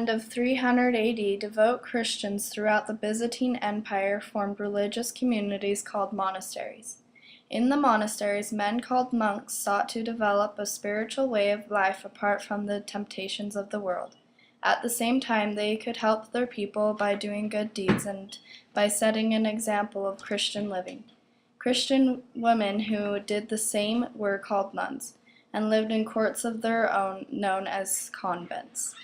end of 300 AD, devout Christians throughout the Byzantine Empire formed religious communities called monasteries. In the monasteries, men called monks sought to develop a spiritual way of life apart from the temptations of the world. At the same time, they could help their people by doing good deeds and by setting an example of Christian living. Christian women who did the same were called nuns, and lived in courts of their own known as convents.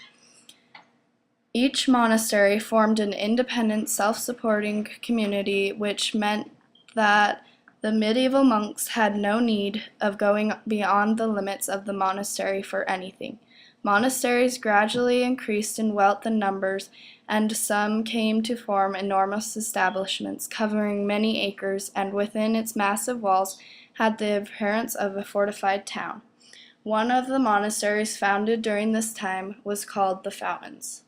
Each monastery formed an independent, self-supporting community, which meant that the medieval monks had no need of going beyond the limits of the monastery for anything. Monasteries gradually increased in wealth and numbers, and some came to form enormous establishments covering many acres, and within its massive walls had the appearance of a fortified town. One of the monasteries founded during this time was called the Fountains.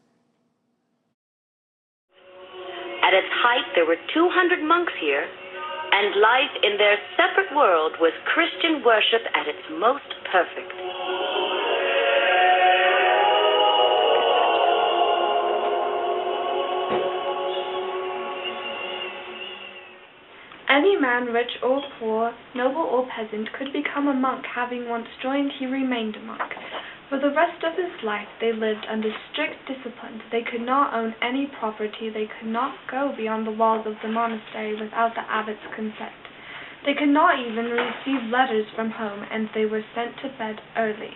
At its height, there were 200 monks here, and life in their separate world was Christian worship at its most perfect. Any man, rich or poor, noble or peasant, could become a monk. Having once joined, he remained a monk. For the rest of his life they lived under strict discipline. They could not own any property. They could not go beyond the walls of the monastery without the abbot's consent. They could not even receive letters from home, and they were sent to bed early.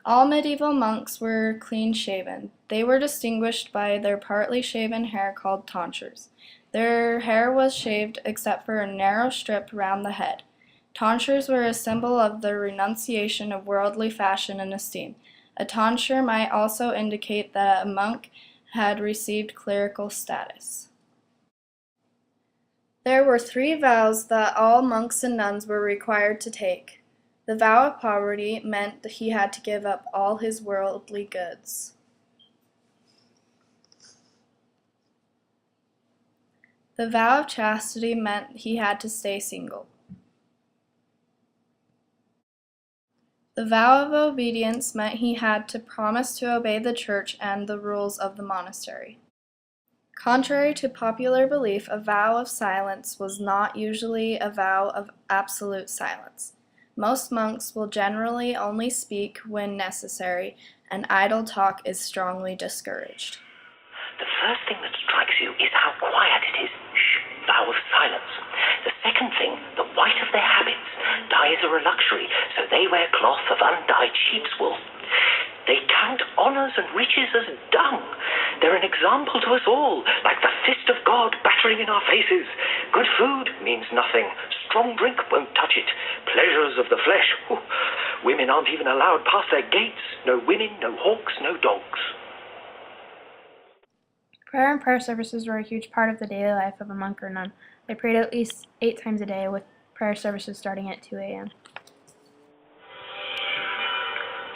All medieval monks were clean-shaven. They were distinguished by their partly shaven hair called tonsures. Their hair was shaved except for a narrow strip round the head. Tonsures were a symbol of the renunciation of worldly fashion and esteem. A tonsure might also indicate that a monk had received clerical status. There were 3 vows that all monks and nuns were required to take. The vow of poverty meant that he had to give up all his worldly goods. The vow of chastity meant he had to stay single. The vow of obedience meant he had to promise to obey the church and the rules of the monastery. Contrary to popular belief, a vow of silence was not usually a vow of absolute silence. Most monks will generally only speak when necessary, and idle talk is strongly discouraged. The first thing that strikes you is how quiet it is. Shh, vow of silence. The second thing, the white of their habits. Dyes are a luxury, so they wear cloth of undyed sheep's wool. They count honors and riches as dung. They're an example to us all, like the fist of God battering in our faces. Good food means nothing. Strong drink won't touch it. Pleasures of the flesh. Ooh, women aren't even allowed past their gates. No women, no hawks, no dogs. Prayer and prayer services were a huge part of the daily life of a monk or nun. They prayed at least 8 times a day, with prayer services starting at 2 a.m.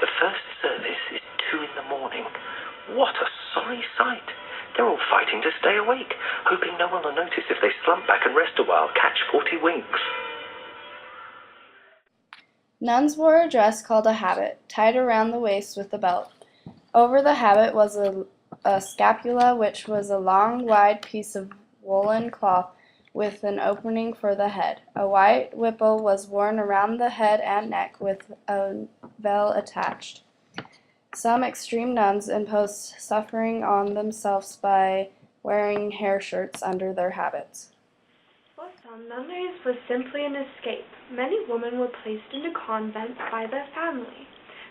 The first service is 2 in the morning. What a sorry sight. They're all fighting to stay awake, hoping no one will notice if they slump back and rest a while, catch 40 winks. Nuns wore a dress called a habit, tied around the waist with a belt. Over the habit was a scapula, which was a long, wide piece of woolen cloth with an opening for the head. A white whipple was worn around the head and neck with a veil attached. Some extreme nuns imposed suffering on themselves by wearing hair shirts under their habits. For some, nunneries was simply an escape. Many women were placed into convents by their family.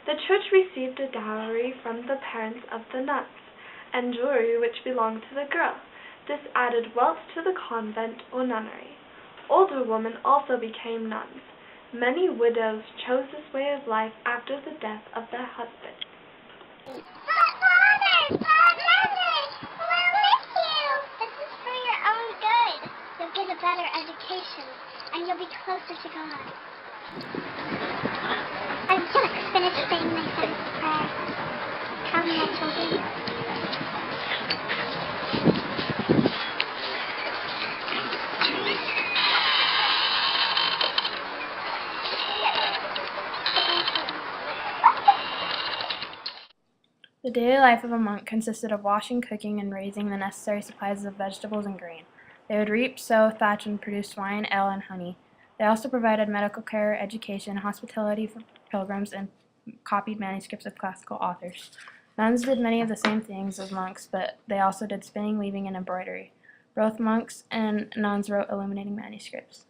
The church received a dowry from the parents of the nuns, and jewelry which belonged to the girl. This added wealth to the convent or nunnery. Older women also became nuns. Many widows chose this way of life after the death of their husbands. But Mother, we'll miss you. This is for your own good. You'll get a better education, and you'll be closer to God. I just finished saying my son's prayer. Tell me I told you. The daily life of a monk consisted of washing, cooking, and raising the necessary supplies of vegetables and grain. They would reap, sow, thatch, and produce wine, ale, and honey. They also provided medical care, education, hospitality for pilgrims, and copied manuscripts of classical authors. Nuns did many of the same things as monks, but they also did spinning, weaving, and embroidery. Both monks and nuns wrote illuminating manuscripts.